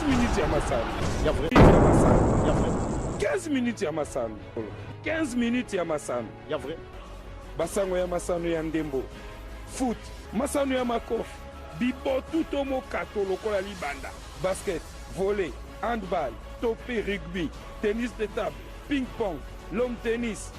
15 minutes ya masano. Ya vrai. Ya masano. Ya vrai. 15 minutes ya masano. 15 minutes ya masano. Ya vrai. Basango ya masano ya ndembo. Foot. Masano ya makofi. Bibotu tomo kato lokola libanda. Basket, volley, handball, topé, rugby, tennis de table, ping-pong, long tennis.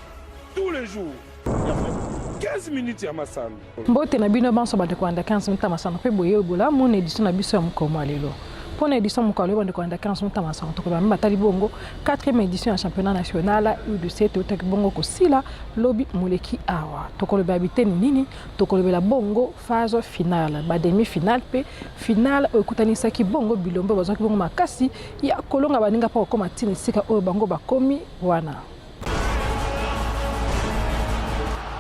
Tous les jours. Ya vrai. 15 minutes ya masano. Mbote na bino banso ba de kwanda 15 minutes ya masano pe boye obola mon édition na biso ya mukoma lelo. Pour l'édition mukoma lelo ba de 15 minutes ya masano to ko ba batali bongo 4e édition ya championnat national U17 otek bongo ko sila lobi muleki awa. To ko le ba biteni nini to ko le la bongo phase finale ba demi finale pe finale okutani saki bongo bilombe bazaki bongo makasi ya kolonga baninga pa ko matini sika oyo bango bakomi wana.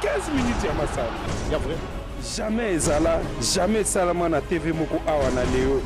15 minutes ya masano. Ya vrai. Jamais ezala, jamais salama na TV moko awa na leo.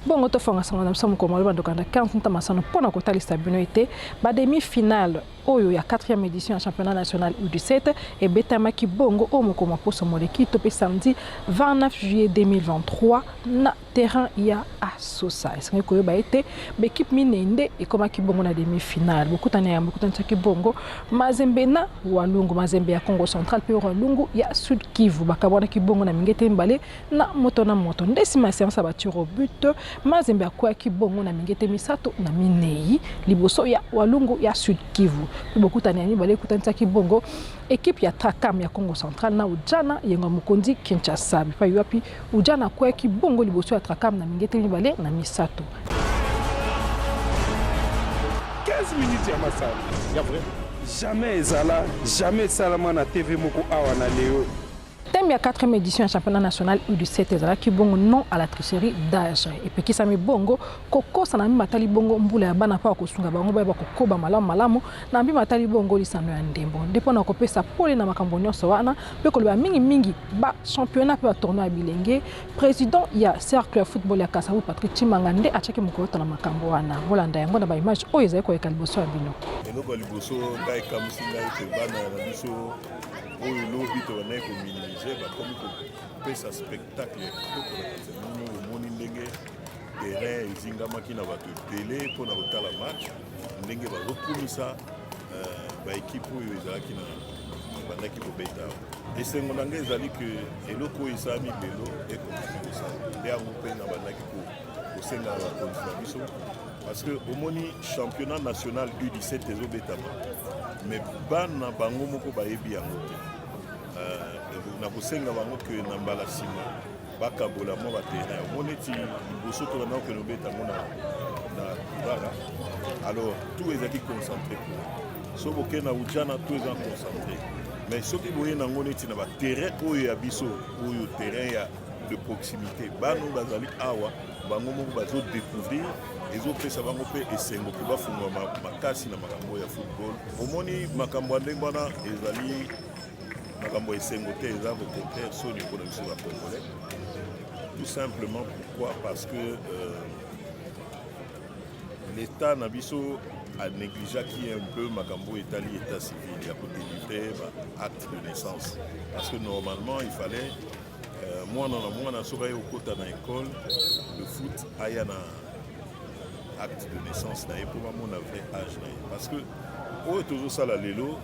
Bongo to fonga sango na biso mukoma lelo bandokanda 15 minutes ya masano pona ko talisa bino ete ba demi finale oyo ya 4e édition ya championnat national U17 et betamaki bongo o mukoma poso moleki to pe samedi 29 juillet 2023 na terrain ya Asosa. Esengi ko yoba ete l'équipe minende e komaki bongo na demi finale bokutana ya bokutana tsaki bongo Mazembe na Walungu, Mazembe ya Congo Central pe Walungu ya Sud Kivu bakabona ki bongo na mingete mbale na moto na moto ndesima séance ba tir au but Mazembe akwa ki bongo na mingete misato na minei liboso ya Walungu ya Sud Kivu bokutana ya bale kutana tsaki bongo équipe ya Trakam ya Congo Central na Ujana yenga mukondi Kinshasa pa yuapi Ujana kwa ki bongo liboso ya Trakam na mingete mbale na misato. 15 minutes ya masano. Ya vrai. Jamais ezala, jamais salama na TV moko awa na leo. Thème ya 4e édition du championnat national U17 ezala ki bongo non à la tricherie d'âge et puis qui sami bongo koko sana mi matali bongo mbula ya bana pa ko sunga bango ba ko koba malamu na mbi matali bongo lisano ya ndembo ndipo na kopesa pole na makambo nyonso wana pe ko ba mingi ba championnat pe ba tournoi bilenge président ya cercle football ya Kasavu Patrick Chimangande achaki mukota na makambo wana volanda yango na ba image oyo ezali ko ekaliboso ya bino eloko liboso ngai kamusinga ite bana na biso oyo lobi to na ko minimiser ba komi ko pesa spectacle kitoko na Tanzania omoni ndenge terrain ezingamaki na bato télé pour na kotala match ndenge bazokumisa ba équipe oyo ezalaki na bandaki kobeta esengo na ngai ezali ke eloko oyo esami lelo ekokomisa nde yango mpe na bandaki kosenga bakonzi na biso parce que omoni championnat national U17 ezobetama mais bana bango moko bayebi yango te na kosenga bango ke na mbala nsima bakabola mwa baterrain omoni eti liboso to bana okende obeta yango na kibara alors tout ezalaki concentré so boke na Ujana tout eza concentré mais soki boye nango neti na baterrain oyo ya biso oyo terrain ya de proximité bano bazali awa bango moko bazodécouvrir ezopesa bango mpe esengo mpe bafungwa makasi na makambo ya football omoni makambo ya ndenge wana ezali makambo esengo te eza au contraire soni mpona biso ba congolais tout simplement pourquoi parce que l'état na biso a négligé un peu makambo etali état civil ya kodélivrer acte de naissance parce que normalement il fallait mwana soki aye okota na école de foot aya na acte de naissance na ye mpo bamona vrai âge na ye parce que oyo tozosala lelo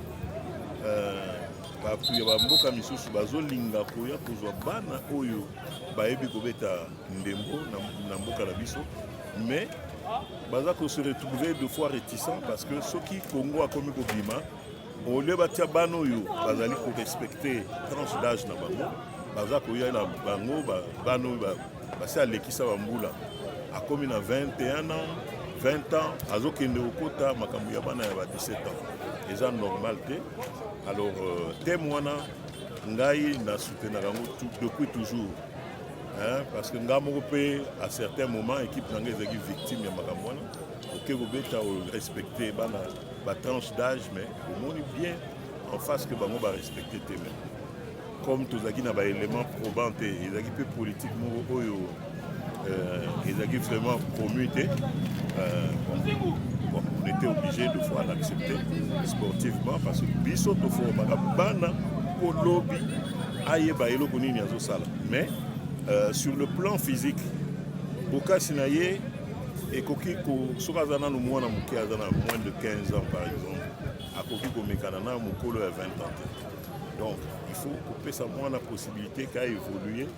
bato ya bamboka misusu bazolinga koya kozwa bana oyo bayebi kobeta ndembo na mboka na biso mais baza se retrouver deux fois réticent parce que soki Congo akomi kobima ole batia bana oyo bazali korespecte tranche d'âge na bango baza koya na bango bana oyo basi alekisa bambula akomi na 21 ans 20 ans azokende okota makambo ya bana ya ba 17 ans eza normal te alors thème wana ngai na soutenir yango depuis toujours parce que nga moko mpe à certains moments équipe na ngai ezalaki victime ya makambo wana oke kobeta respecter bana batranche d'âge mais omoni bien en face que bango barespecte te même comme tozalaki na baélément probant te ezalaki mpe politique moko oyo ezalaki vraiment promu te bon, on était obligé de fois l'accepter sportivement parce que biso toformaka bana po lobi ayeba eloko nini azosala mais sur le plan physique bokasi na ye Et Koki, Sorazana, nous, moins de 15 ans par exemple, à Koki, Komekanana, Mukolo a 20 ans. Donc, il faut couper ça, moins la possibilité qu'à évoluer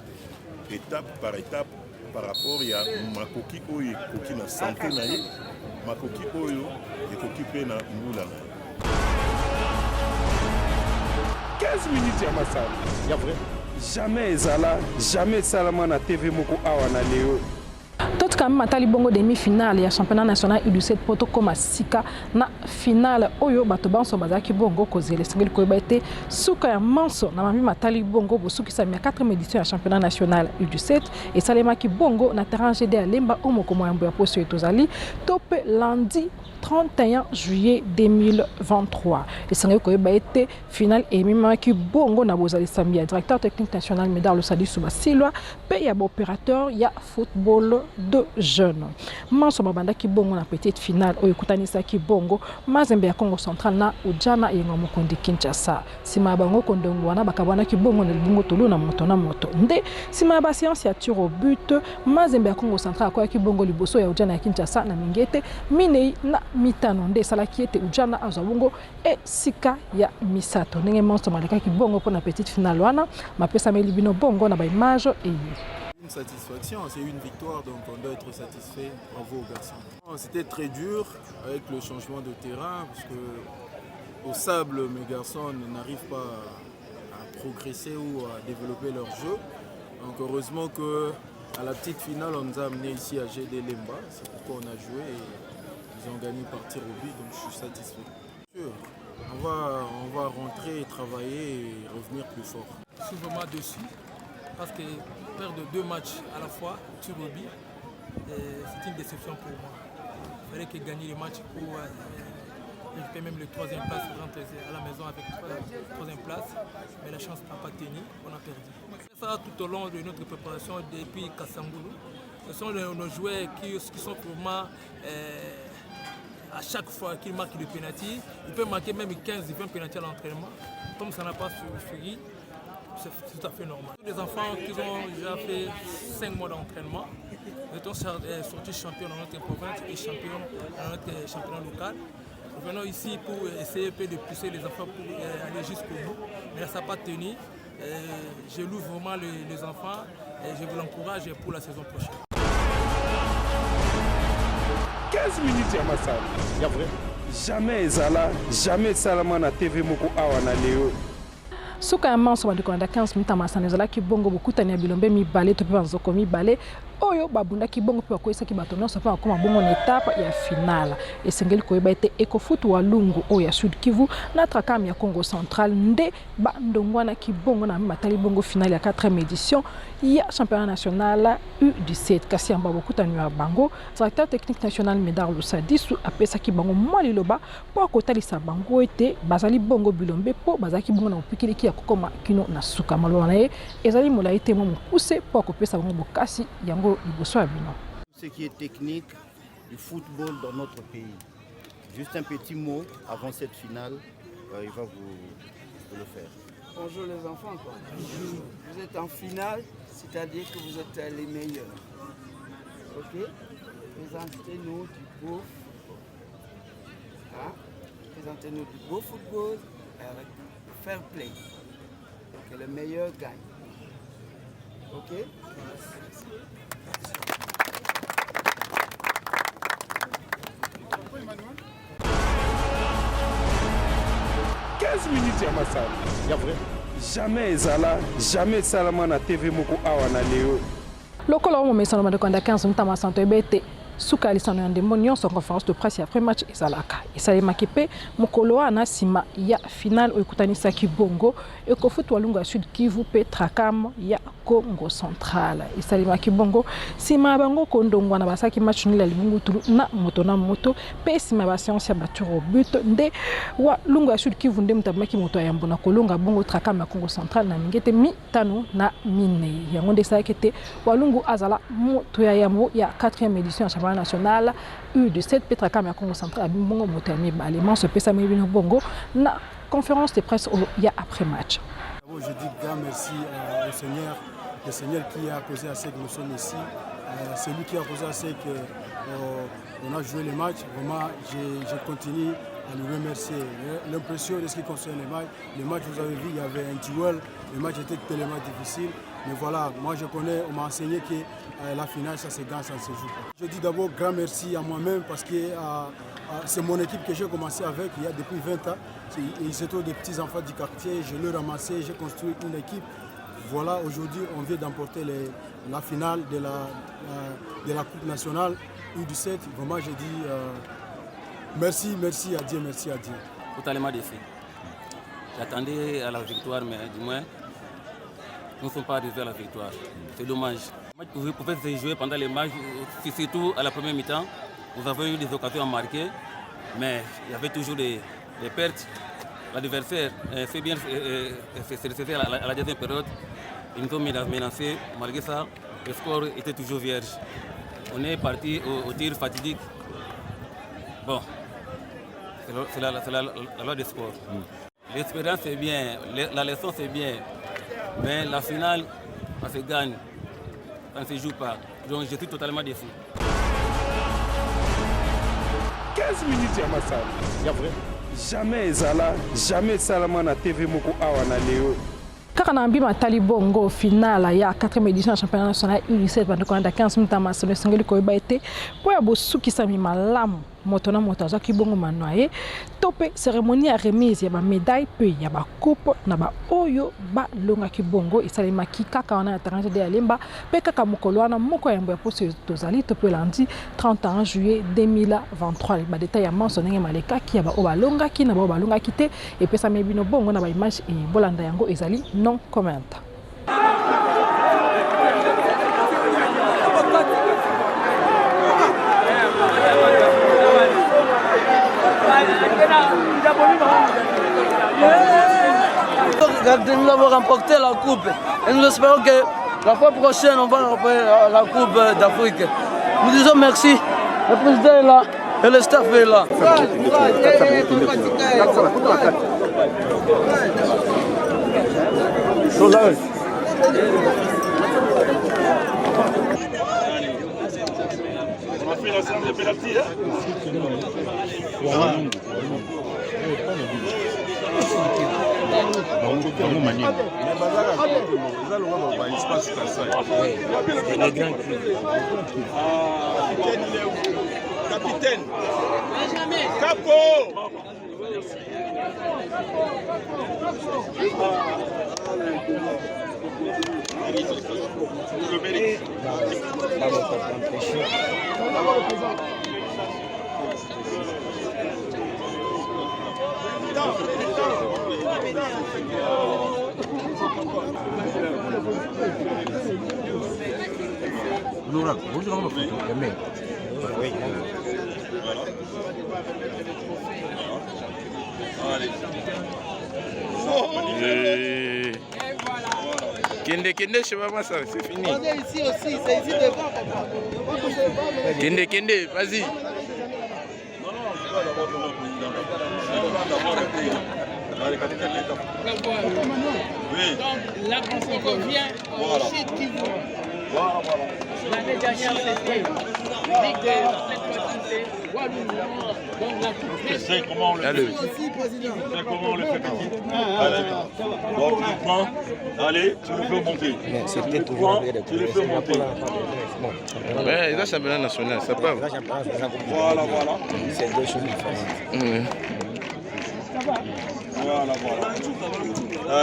étape par étape par rapport à Makoki Oye, Koki na santé naïe, Makoki Oyo, et Koki pe na Moula. 15 minutes à Massal, il y a vrai. Jamais Zala, jamais Salama na TV Moko Awana Léo. Tout comme matali bongo demi-finale ya championnat national U17 poto koma sika na finale oyo bato banso bazaki bongo kozele singeli koyeba ete suka ya manso na mami matali bongo bosukisa ya 4e édition ya championnat national U17 et salemaki bongo na terrain GD Alemba omoko moyambo ya poso etozali tope lundi 31 juillet 2023. Et singeli koyeba ete finale emimaki bongo na bozali samia directeur technique national Médard Lusadi Subasilwa pe ya opérateur ya football de jeunes. Manso babanda ki bongo na petite finale oyo kutanisa ki bongo Mazembe ya Congo Central na Ujana yengo Mukondi Kinshasa. Sima bango kondongo wana bakabana ki bongo na libungo tolu na moto. Nde sima ba séance ya tir au but Mazembe ya Congo Central kwa ki bongo liboso ya Ujana ya Kinshasa na mingete minei na mitano nde salaki ete Ujana azabongo e sika ya misato. Nenge manso maleka ki bongo pour na petite finale wana mapesa melibino bongo na ba image et une satisfaction, c'est une victoire, donc on doit être satisfait. Bravo aux garçons. C'était très dur avec le changement de terrain, parce que au sable, mes garçons n'arrivent pas à progresser ou à développer leur jeu. Donc heureusement qu'à la petite finale, on nous a amené ici à GD Lemba. C'est pourquoi on a joué et ils ont gagné par tir au but, donc je suis satisfait. On va rentrer et travailler et revenir plus fort. Je suis vraiment déçu. Parce que perdre 2 matchs à la fois, sur le but, c'est une déception pour moi. Il fallait que gagner les matchs pour éviter même le 3e place, rentrer à la maison avec 3e place. Mais la chance n'a pas tenu, on a perdu. Ça tout au long de notre préparation depuis Kassangoulou. Ce sont nos joueurs qui sont vraiment à chaque fois qu'ils marquent le penalty, ils peuvent marquer même 15-20 penalty à l'entraînement. Comme ça n'a pas suffi. C'est tout à fait normal. Les enfants qui ont déjà fait 5 mois d'entraînement, nous étions sortis champions dans notre province et champions dans notre championnat local. Nous venons ici pour essayer de pousser les enfants pour aller jusqu'au bout. Mais là, ça n'a pas tenu. Je loue vraiment les enfants et je vous l'encourage pour la saison prochaine. 15 minutes à Massal, il y a vrai. Jamais Zala, jamais Salama na TV Moko Awana Léo. Suka ya manso badikonda 15 minutes amasana ezala ki bongo bokutani ya bilombe mibale to pe banzoko mibale oyo babunda ki bongo pe bakoyisa ki bato nyonso pe bakoma bongo na étape ya finale esengeli koyeba ete Ecofoot Walungu oyo ya Sud Kivu na Trakam ya Congo Central nde bandongwana ki bongo na matali bongo finale ya 4e édition ya championnat national U17 kasi amba bokutani ya bango directeur technique national Médard Lusadi su apesa ki bango mwali loba po kotalisa bango ete bazali bongo bilombe po bazaki bongo na opikili ki kokoma kino na suka malona na ye ezali molai te mo mokuse po akopesa bango bokasi yango liboso ya bino. Ce qui est technique du football dans notre pays. Juste un petit mot avant cette finale, il va vous le faire. Bonjour les enfants. Quoi. Vous êtes en finale, c'est-à-dire que vous êtes les meilleurs. Ok? Présentez-nous du beau football. Hein? Présentez-nous du beau football avec fair play. Que le meilleur gagne. Ok? 15 minutes à Massal, il y a vrai. Jamais Zala, jamais Salama na TV Moko Awana Léo. Lokola omo mesano madekonda 15 minutes amasanto ebete suka lisano yande monyo son conférence de presse après match ezalaka esalemaki pe mokolo wana sima ya finale oyekutanisa ki bongo Ecofoot Walungu ya Sud Kivu pe Trakam ya Congo Central esalemaki bongo sima bango kondongwa na basaki match nila libungu tulu na moto pe sima ba séance ya baturo but nde Walungu ya Sud Kivu nde mutabaki moto ya mbona kolonga bongo Trakam ya Congo Central na mingete mitano na mine yango nde sakete Walungu azala moto ya yambo ya 4e édition championnat national U17 Trakam ya Congo Central bongo moto ya mibale manso pesa mibino bongo na conférence de presse il y a après match. Je dis grand merci au Seigneur le Seigneur qui a causé à ce que nous sommes ici. C'est lui qui a causé à ce qu'on a joué les matchs. Vraiment, je continue à lui remercier. L'impression de ce qui concerne les matchs, vous avez vu, il y avait un duel. Le match était tellement difficile. Mais voilà, moi je connais, on m'a enseigné que la finale, ça se gagne, ça ne se joue pas. Je dis d'abord grand merci à moi-même parce que c'est mon équipe que j'ai commencé avec il y a depuis 20 ans. Ils étaient des petits enfants du quartier, je l'ai ramassé, j'ai construit une équipe. Voilà, aujourd'hui, on vient d'emporter la finale de la Coupe nationale U17. Vraiment, je dis merci à Dieu, merci à Dieu. Totalement déçu. J'attendais à la victoire, mais du moins, nous ne sommes pas arrivés à la victoire. C'est dommage. Vous pouvez se jouer pendant les matchs, surtout à la première mi-temps. Nous avons eu des occasions à marquer, mais il y avait toujours des pertes. L'adversaire s'est bien récupéré à la deuxième période. Ils nous ont menacés. Malgré ça, le score était toujours vierge. On est parti au tir fatidique. Bon, c'est la loi du sport. L'expérience c'est bien, la leçon c'est bien, mais la finale, ça se gagne, ça ne se joue pas. Donc je suis totalement déçu. 15 minutes ya masano. Ya vrai. Jamais ezala, jamais salama na TV moko awa na leo. Kaka na mbima tali bongo finale ya 4e édition du championnat national U17 bandoko na 15 minutes masano sengeli ko ba été po ya bosukisa mi malamu moto na moto azaki bongo manoye topé cérémonie ya remise ya ba médaille pe ya ba coupe na ba oyo ba longaki bongo esalemaki kaka wana ya terrain de Alemba pe kaka mokolo wana moko ya mbo ya poste tozali topé lundi 31 juillet 2023 ba détail ya manso ndenge maleka ki ya ba o ba longaki na ba o ba longaki te et pe sa mebino bongo na ba image e bolanda yango ezali non comment. Nous avons remporté la coupe et nous espérons que la fois prochaine on va remporter la coupe d'Afrique. Nous disons merci, le président est là et le staff est là. On a fait la séance de pénalty, Capitaine Capo. Kende, je sais pas ça, c'est fini. On est ici aussi, c'est ici devant. Kende, vas-y. Oui. Donc là, on revient au site qui vous. L'année dernière, c'était Ligue de cette fois-ci, c'est Wallonie. Donc la coupe. C'est comment on le fait. C'est comment on le fait. Allez. Donc tu prends. Allez, tu le fais monter. C'était toujours tu le fais monter. Ouais, là, championnat national, ça part. Voilà. C'est deux choses différentes. Voilà.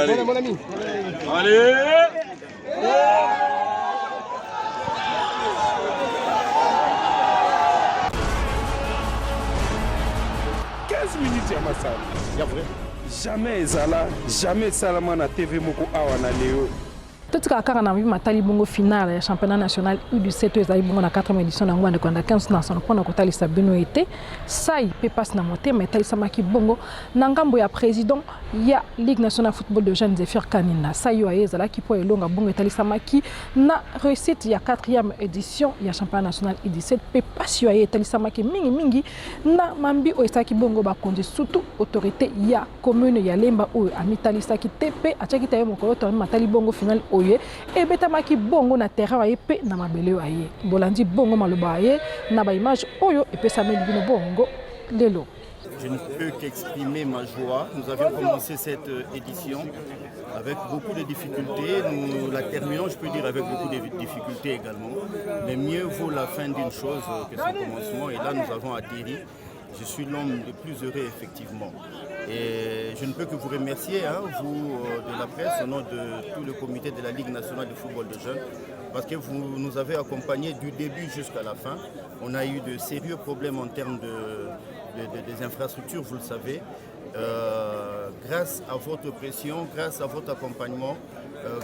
Allez. Mon ami. Allez. 15 minutes ya masano. Ya vrai. Jamais ezala, jamais salama na TV moko awa na leo. Totika kaka na mbima tali bongo finale ya championnat national U17 ezali bongo na 4e édition na ngwa ndeko na 15 national pona kotalisa bino ete sai pe passe na motema etalisa maki bongo na ngambo ya président ya Ligue nationale football de jeunes Zephyr Kanina sai yo ezala ki po elonga bongo etalisa maki na réussite ya 4e édition ya championnat national U17 pe passe yo etalisa maki mingi na mambi o esaki bongo ba konzi surtout autorité ya commune ya Lemba o amitalisa ki tepe achaki tayo mokolo to matali bongo finale oye ebetamaki bongo na terrain aye pe na mabele aye bolandi bongo maloba aye na ba image oyo epesameli bino bongo lelo. Je ne peux qu'exprimer ma joie. Nous avions commencé cette édition avec beaucoup de difficultés. Nous la terminons, je peux dire, avec beaucoup de difficultés également. Mais mieux vaut la fin d'une chose que son commencement. Et là, nous avons atterri. Je suis l'homme le plus heureux, effectivement. Et je ne peux que vous remercier, vous de la presse, au nom de tout le comité de la Ligue nationale de football de jeunes, parce que vous nous avez accompagnés du début jusqu'à la fin. On a eu de sérieux problèmes en termes des infrastructures, vous le savez. Grâce à votre pression, grâce à votre accompagnement,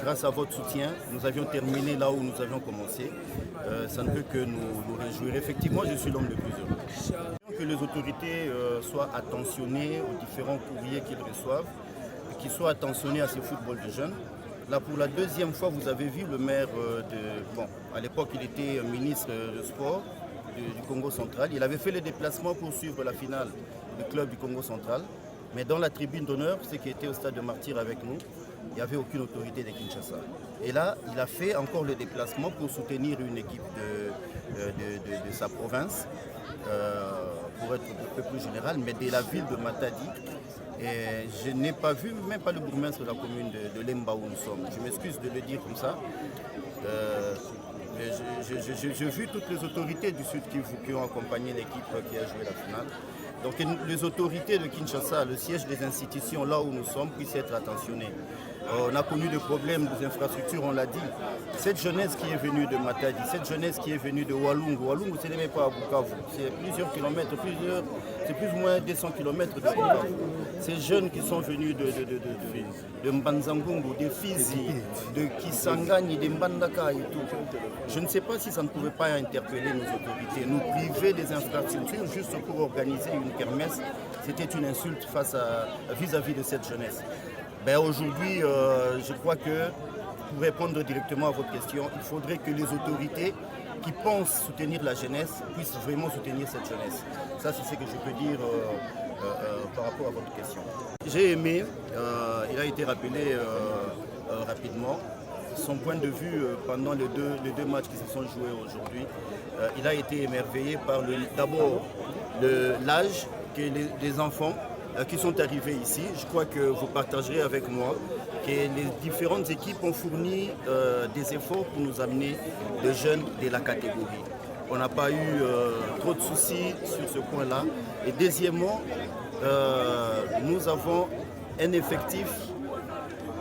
grâce à votre soutien, nous avions terminé là où nous avions commencé. Ça ne peut que nous réjouir. Effectivement, je suis l'homme le plus heureux. Que les autorités soient attentionnées aux différents courriers qu'ils reçoivent, et qu'ils soient attentionnés à ces footballs de jeunes. Là, pour la deuxième fois, vous avez vu le maire à l'époque, il était ministre de sport du Congo central. Il avait fait les déplacements pour suivre la finale du club du Congo central. Mais dans la tribune d'honneur, ceux qui étaient au stade de Martyr avec nous, il n'y avait aucune autorité de Kinshasa. Et là, il a fait encore le déplacement pour soutenir une équipe de sa province, pour être un peu plus général, mais de la ville de Matadi. Et je n'ai pas vu, même pas le bourgmestre de la commune de Lemba où nous sommes. Je m'excuse de le dire comme ça. J'ai vu toutes les autorités du Sud qui ont accompagné l'équipe qui a joué la finale. Donc les autorités de Kinshasa, le siège des institutions là où nous sommes, puissent être attentionnées. On a connu des problèmes des infrastructures, on l'a dit. Cette jeunesse qui est venue de Matadi, cette jeunesse qui est venue de Walungu, Walungu ce n'est même pas à Bukavu, c'est plusieurs kilomètres, c'est plus ou moins 200 kilomètres de Bukavu. Ces jeunes qui sont venus de Mbanzangungu, de Fizi, de Kisangani, de Mbandaka et tout. Je ne sais pas si ça ne pouvait pas interpeller nos autorités, nous priver des infrastructures juste pour organiser une kermesse. C'était une insulte vis-à-vis de cette jeunesse. Ben aujourd'hui, je crois que pour répondre directement à votre question, il faudrait que les autorités qui pensent soutenir la jeunesse puissent vraiment soutenir cette jeunesse. Ça, c'est ce que je peux dire par rapport à votre question. J'ai aimé, il a été rappelé rapidement, son point de vue pendant les deux matchs qui se sont joués aujourd'hui. Il a été émerveillé par d'abord l'âge que les enfants qui sont arrivés ici. Je crois que vous partagerez avec moi que les différentes équipes ont fourni des efforts pour nous amener de jeunes de la catégorie. On n'a pas eu trop de soucis sur ce point-là. Et deuxièmement, nous avons un effectif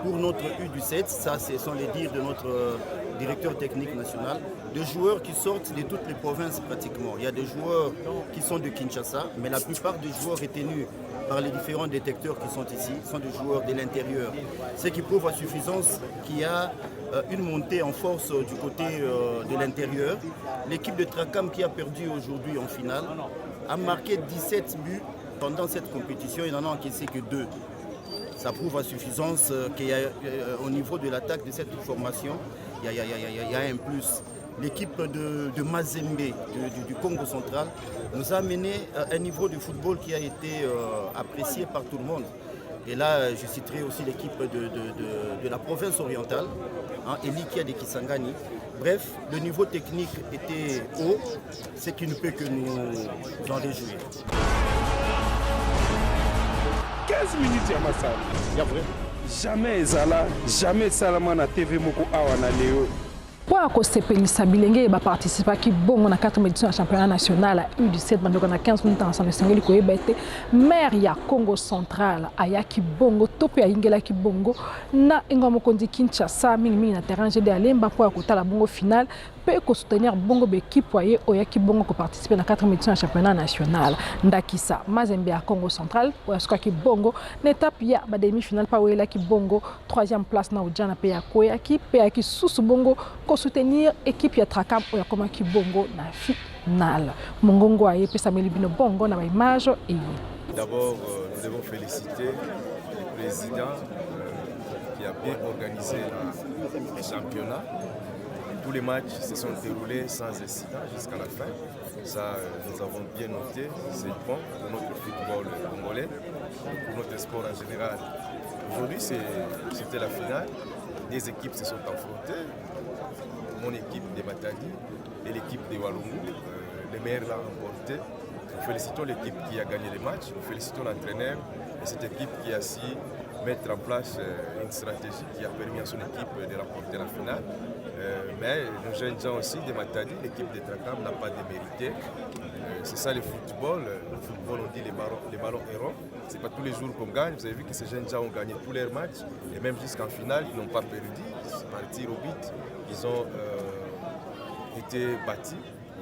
pour notre U17, ça ce sont les dires de notre directeur technique national, de joueurs qui sortent de toutes les provinces pratiquement. Il y a des joueurs qui sont de Kinshasa, mais la plupart des joueurs retenus par les différents détecteurs qui sont ici sont des joueurs de l'intérieur. Ce qui prouve à suffisance qu'il y a une montée en force du côté de l'intérieur. L'équipe de Trakam qui a perdu aujourd'hui en finale a marqué 17 buts pendant cette compétition, il n'en a encaissé que 2. Ça prouve à suffisance qu'au niveau de l'attaque de cette formation, il y a un plus. L'équipe de Mazembe du Congo central nous a amené à un niveau de football qui a été apprécié par tout le monde. Et là, je citerai aussi l'équipe de la province orientale, Elikia de Kisangani. Bref, le niveau technique était haut, ce qui ne peut que nous en réjouir. 15 minutes ya masala ya vrai jamais ezala jamais salama na TV moko awa na leo po akosepelisa bilenge baparticipaki bongo na 4e édition ya championnat national à U17 bandoko na 15 minutes ensemble esengeli koyeba ete maire ya Congo central ayaki bongo to pe ayingelaki bongo na engwa mokonzi Kinshasa mingi na terrain GD Alemba po akotala bongo final pe ko soutenir bongo bekipe aye oyaki bongo ko participer na 4e édition ya championnat national ndakisa Mazembe ya Congo central po askaki bongo na étape ya ba demi-finale pa oyelaki bongo 3e place na ujana pe ya koyaki pe aki susu bongo ko soutenir équipe ya Trakam oyakomaki bongo na finale mongongo aye pe sameli bino bongo na ba image et d'abord nous devons féliciter le président qui a bien organisé le championnat. Tous les matchs se sont déroulés sans incident jusqu'à la fin. Ça, nous avons bien noté. C'est bon pour notre football congolais, pour notre sport en général. Aujourd'hui, c'était la finale. deux équipes se sont affrontées. Mon équipe de Matadi et l'équipe de Walungu. Les meilleurs l'ont remporté. Nous félicitons l'équipe qui a gagné les matchs. Nous félicitons l'entraîneur et cette équipe qui a su mettre en place une stratégie qui a permis à son équipe de remporter la finale. Mais nos jeunes gens aussi de Matadi, l'équipe de Trakam n'a pas démérité. C'est ça le football. Le football, on dit les ballons errants. Ce n'est pas tous les jours qu'on gagne. Vous avez vu que ces jeunes gens ont gagné tous leurs matchs. Et même jusqu'en finale, ils n'ont pas perdu. Par tir au but, ils ont été bâtis.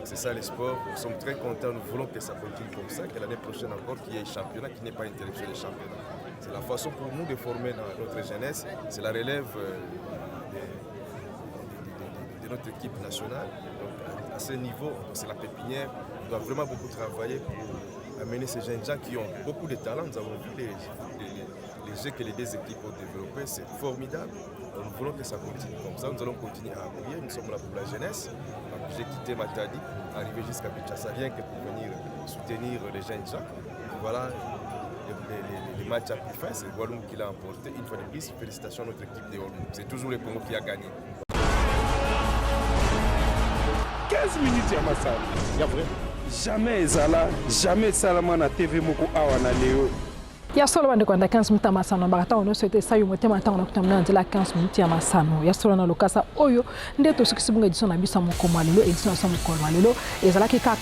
C'est ça le sport. Nous sommes très contents. Nous voulons que ça continue comme ça. Que l'année prochaine encore, qu'il y ait un championnat qui n'est pas intellectuel de championnat. C'est la façon pour nous de former dans notre jeunesse. C'est la relève de notre équipe nationale. Donc, à ce niveau, c'est la pépinière. On doit vraiment beaucoup travailler pour amener ces jeunes gens qui ont beaucoup de talent. Nous avons vu les jeux que les deux équipes ont développés. C'est formidable. Donc, nous voulons que ça continue comme ça. Nous allons continuer à appuyer. Nous sommes là pour la jeunesse. J'ai quitté Matadi, arrivé jusqu'à Kinshasa, rien que pour venir soutenir les jeunes gens. Voilà. Les matchs à plus fin, c'est Walungu qui l'a emporté. Une fois de plus, félicitations à notre équipe de Walungu. C'est toujours le Congo qui a gagné. 15 minutes à Massal. Jamais Zala, jamais Salamana TV Moko Awana Léo. Ya solo bande kwanda 15 minutes ya masano bakata ono souhaité sayo motema ntango kutamna nzela 15 minutes ya masano ya solo na lokasa oyo ndeto sukisibunga edition na bisa mokoma lelo edition na mokoma lelo ezalaki kaka